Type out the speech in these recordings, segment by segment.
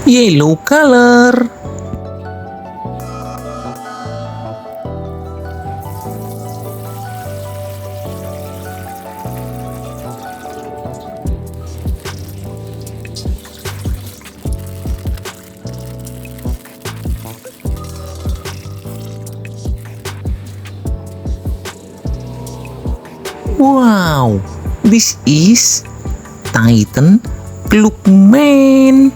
Yellow color. Wow, this is Titan Cloakman.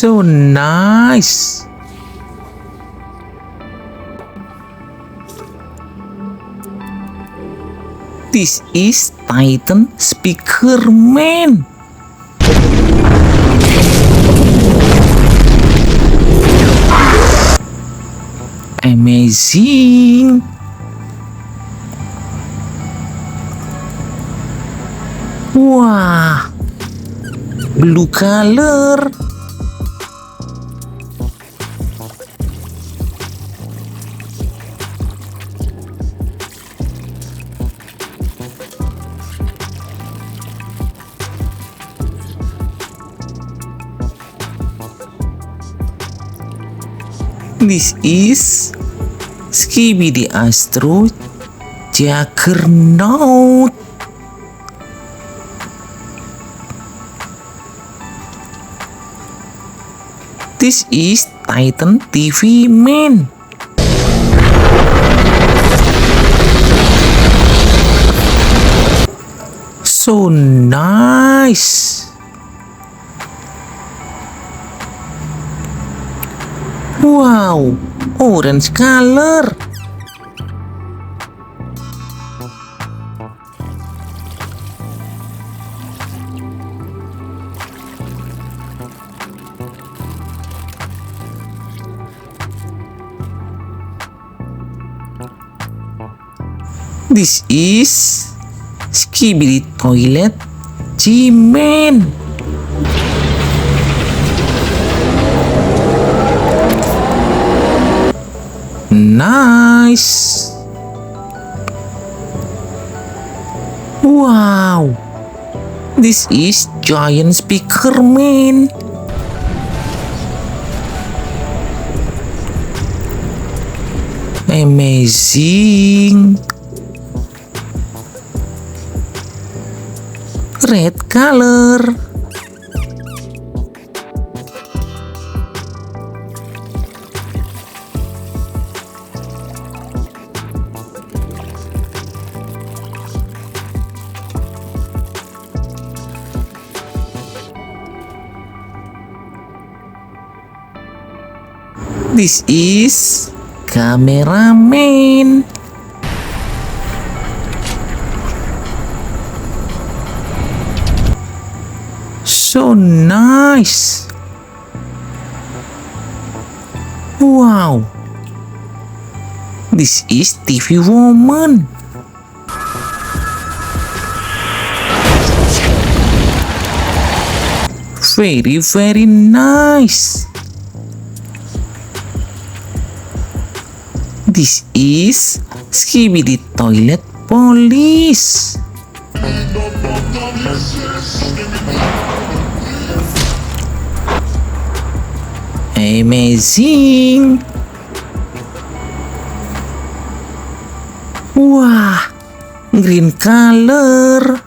So nice. This is Titan Speakerman. Amazing. Wah, blue color. This is Skibidi Astro Juggernaut. This is Titan TV Man. So nice. Wow, orange color. This is Skibidi Toilet G-Man. Nice. Wow, this is Giant Speakerman. Amazing. Red color. This is Cameraman. So nice. Wow, this is TV Woman. Very nice. This is Skibidi Toilet Police. Amazing. Wah, green color.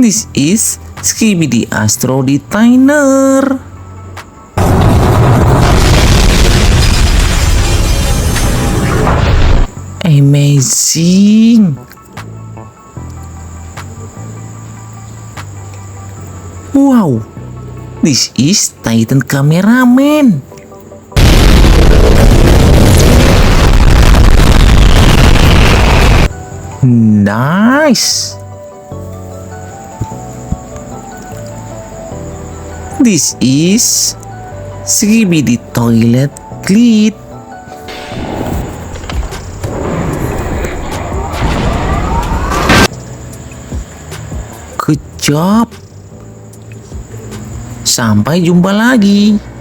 This is Skibidi Astro Detainer. Amazing. Wow, this is Titan Cameraman. Nice. This is Skibidi Toilet Cleat. Good job. Sampai jumpa lagi.